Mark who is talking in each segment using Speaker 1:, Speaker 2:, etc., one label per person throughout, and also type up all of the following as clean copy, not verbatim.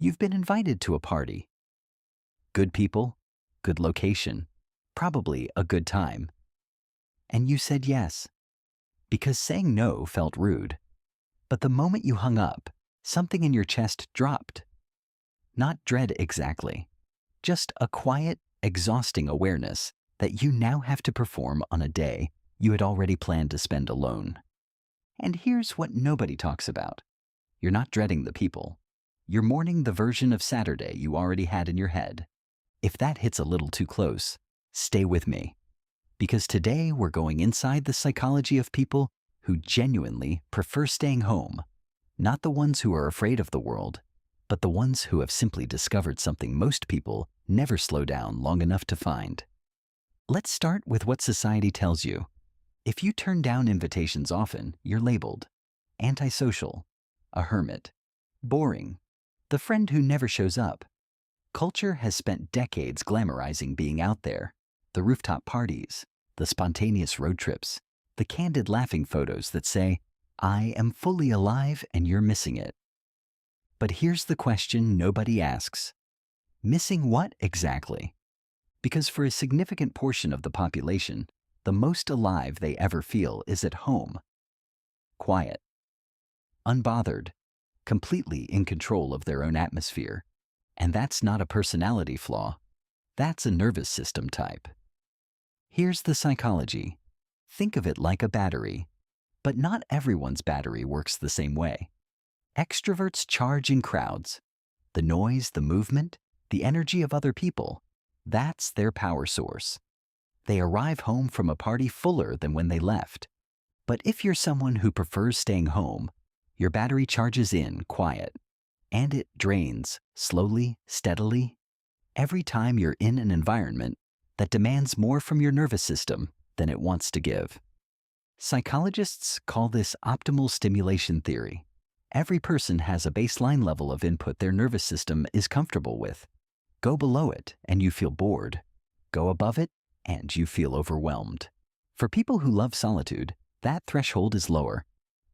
Speaker 1: You've been invited to a party. Good people, good location, probably a good time. And you said yes, because saying no felt rude. But the moment you hung up, something in your chest dropped. Not dread exactly, just a quiet, exhausting awareness that you now have to perform on a day you had already planned to spend alone. And here's what nobody talks about. You're not dreading the people. You're mourning the version of Saturday you already had in your head. If that hits a little too close, stay with me. Because today we're going inside the psychology of people who genuinely prefer staying home. Not the ones who are afraid of the world, but the ones who have simply discovered something most people never slow down long enough to find. Let's start with what society tells you. If you turn down invitations often, you're labeled antisocial, a hermit, boring, the friend who never shows up. Culture has spent decades glamorizing being out there, the rooftop parties, the spontaneous road trips, the candid laughing photos that say, I am fully alive and you're missing it. But here's the question nobody asks. Missing what exactly? Because for a significant portion of the population, the most alive they ever feel is at home. Quiet, unbothered, completely in control of their own atmosphere. And that's not a personality flaw. That's a nervous system type. Here's the psychology. Think of it like a battery. But not everyone's battery works the same way. Extroverts charge in crowds. The noise, the movement, the energy of other people, that's their power source. They arrive home from a party fuller than when they left. But if you're someone who prefers staying home, your battery charges in quiet. And it drains slowly, steadily, every time you're in an environment that demands more from your nervous system than it wants to give. Psychologists call this optimal stimulation theory. Every person has a baseline level of input their nervous system is comfortable with. Go below it and you feel bored. Go above it and you feel overwhelmed. For people who love solitude, that threshold is lower,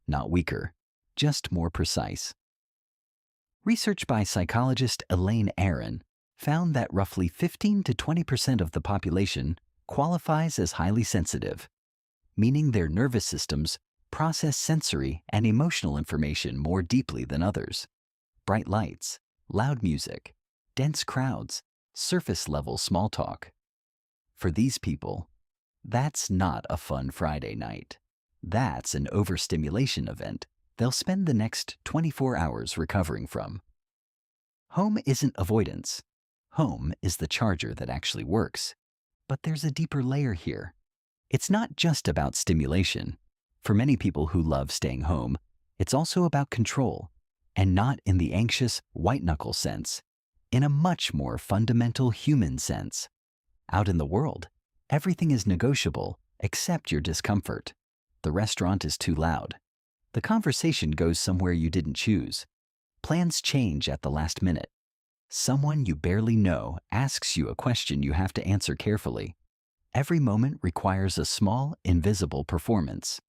Speaker 1: not weaker, just more precise. Research by psychologist Elaine Aron found that roughly 15 to 20% of the population qualifies as highly sensitive, meaning their nervous systems process sensory and emotional information more deeply than others. Bright lights, loud music, dense crowds, surface-level small talk. For these people, that's not a fun Friday night. That's an overstimulation event they'll spend the next 24 hours recovering from. Home isn't avoidance. Home is the charger that actually works. But there's a deeper layer here. It's not just about stimulation. For many people who love staying home, it's also about control, and not in the anxious, white-knuckle sense, in a much more fundamental human sense. Out in the world, everything is negotiable except your discomfort. The restaurant is too loud. The conversation goes somewhere you didn't choose. Plans change at the last minute. Someone you barely know asks you a question you have to answer carefully. Every moment requires a small, invisible performance.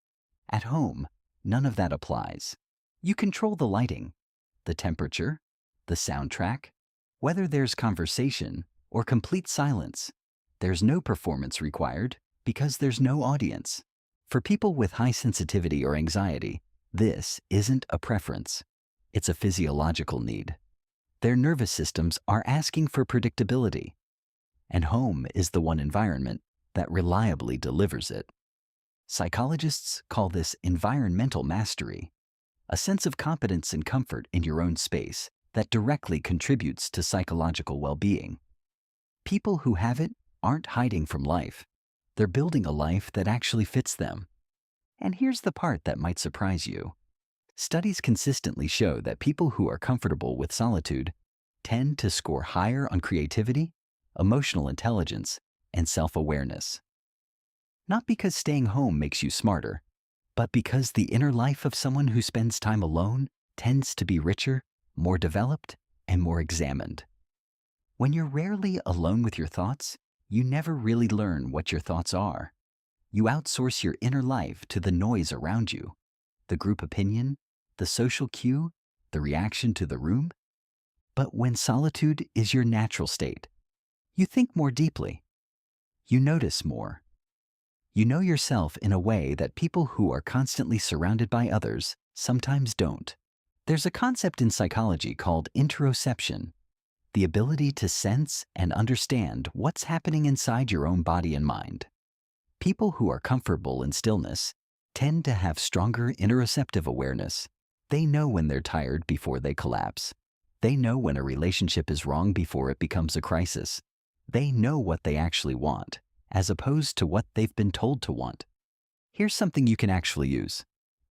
Speaker 1: At home, none of that applies. You control the lighting, the temperature, the soundtrack. Whether there's conversation or complete silence, there's no performance required because there's no audience. For people with high sensitivity or anxiety, this isn't a preference. It's a physiological need. Their nervous systems are asking for predictability, and home is the one environment that reliably delivers it. Psychologists call this environmental mastery, a sense of competence and comfort in your own space that directly contributes to psychological well-being. People who have it aren't hiding from life. They're building a life that actually fits them. And here's the part that might surprise you. Studies consistently show that people who are comfortable with solitude tend to score higher on creativity, emotional intelligence, and self-awareness. Not because staying home makes you smarter, but because the inner life of someone who spends time alone tends to be richer, more developed, and more examined. When you're rarely alone with your thoughts, you never really learn what your thoughts are. You outsource your inner life to the noise around you, the group opinion, the social cue, the reaction to the room. But when solitude is your natural state, you think more deeply. You notice more. You know yourself in a way that people who are constantly surrounded by others sometimes don't. There's a concept in psychology called interoception, the ability to sense and understand what's happening inside your own body and mind. People who are comfortable in stillness tend to have stronger interoceptive awareness. They know when they're tired before they collapse. They know when a relationship is wrong before it becomes a crisis. They know what they actually want, as opposed to what they've been told to want. Here's something you can actually use.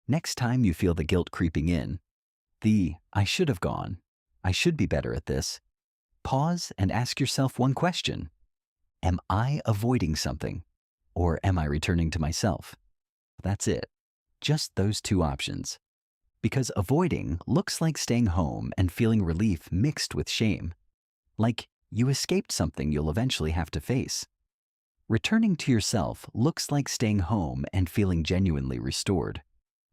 Speaker 1: Next time you feel the guilt creeping in, I should have gone, I should be better at this, pause and ask yourself one question. Am I avoiding something? Or am I returning to myself? That's it. Just those two options. Because avoiding looks like staying home and feeling relief mixed with shame. Like you escaped something you'll eventually have to face. Returning to yourself looks like staying home and feeling genuinely restored.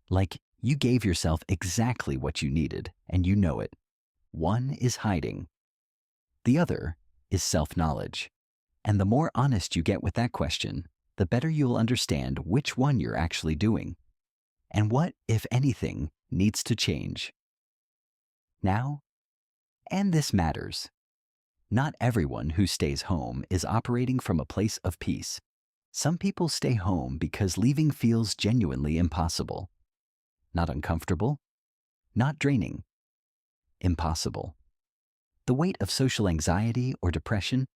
Speaker 1: Like you gave yourself exactly what you needed and you know it. One is hiding. The other is self-knowledge. And the more honest you get with that question, the better you'll understand which one you're actually doing. And what, if anything, needs to change. Now, and this matters. Not everyone who stays home is operating from a place of peace. Some people stay home because leaving feels genuinely impossible. Not uncomfortable, not draining. Impossible. The weight of social anxiety or depression,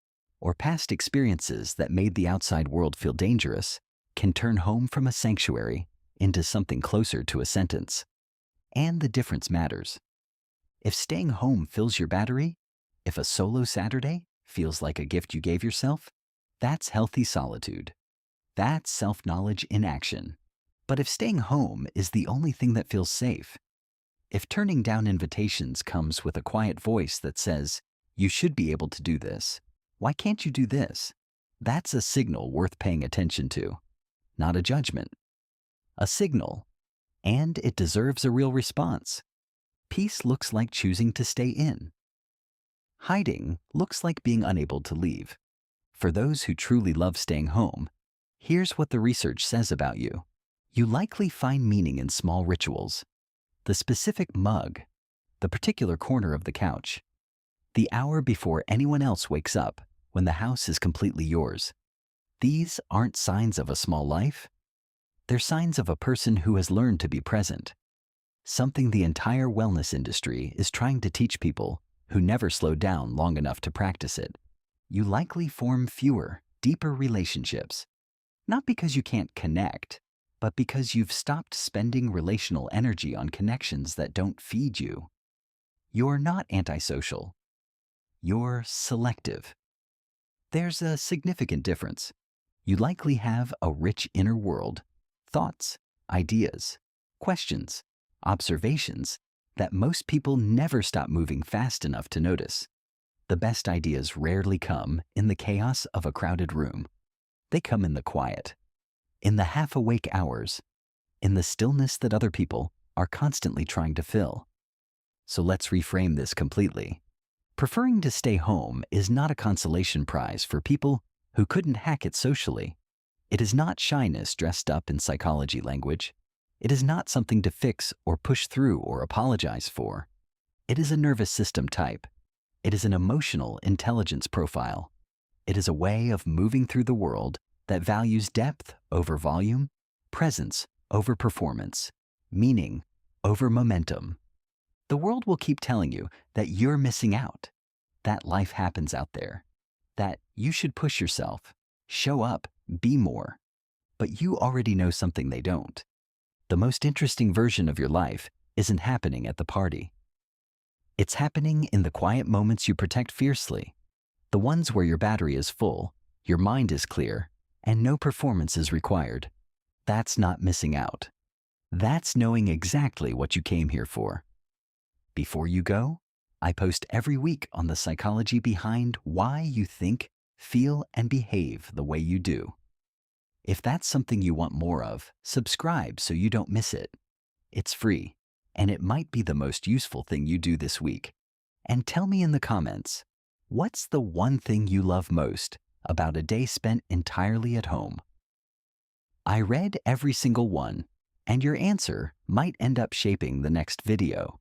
Speaker 1: or past experiences that made the outside world feel dangerous, can turn home from a sanctuary into something closer to a sentence. And the difference matters. If staying home fills your battery, if a solo Saturday feels like a gift you gave yourself, that's healthy solitude. That's self-knowledge in action. But if staying home is the only thing that feels safe, if turning down invitations comes with a quiet voice that says, you should be able to do this, why can't you do this? That's a signal worth paying attention to, not a judgment. A signal, and it deserves a real response. Peace looks like choosing to stay in. Hiding looks like being unable to leave. For those who truly love staying home, here's what the research says about you. You likely find meaning in small rituals. The specific mug, the particular corner of the couch, the hour before anyone else wakes up when the house is completely yours. These aren't signs of a small life. They're signs of a person who has learned to be present. Something the entire wellness industry is trying to teach people who never slow down long enough to practice it. You likely form fewer, deeper relationships. Not because you can't connect, but because you've stopped spending relational energy on connections that don't feed you. You're not antisocial. You're selective. There's a significant difference. You likely have a rich inner world, thoughts, ideas, questions, observations that most people never stop moving fast enough to notice. The best ideas rarely come in the chaos of a crowded room. They come in the quiet, in the half-awake hours, in the stillness that other people are constantly trying to fill. So let's reframe this completely. Preferring to stay home is not a consolation prize for people who couldn't hack it socially. It is not shyness dressed up in psychology language. It is not something to fix or push through or apologize for. It is a nervous system type. It is an emotional intelligence profile. It is a way of moving through the world that values depth over volume, presence over performance, meaning over momentum. The world will keep telling you that you're missing out, that life happens out there, that you should push yourself, show up, be more. But you already know something they don't. The most interesting version of your life isn't happening at the party. It's happening in the quiet moments you protect fiercely, the ones where your battery is full, your mind is clear, and no performance is required. That's not missing out. That's knowing exactly what you came here for. Before you go, I post every week on the psychology behind why you think, feel, and behave the way you do. If that's something you want more of, subscribe so you don't miss it. It's free, and it might be the most useful thing you do this week. And tell me in the comments, what's the one thing you love most about a day spent entirely at home? I read every single one, and your answer might end up shaping the next video.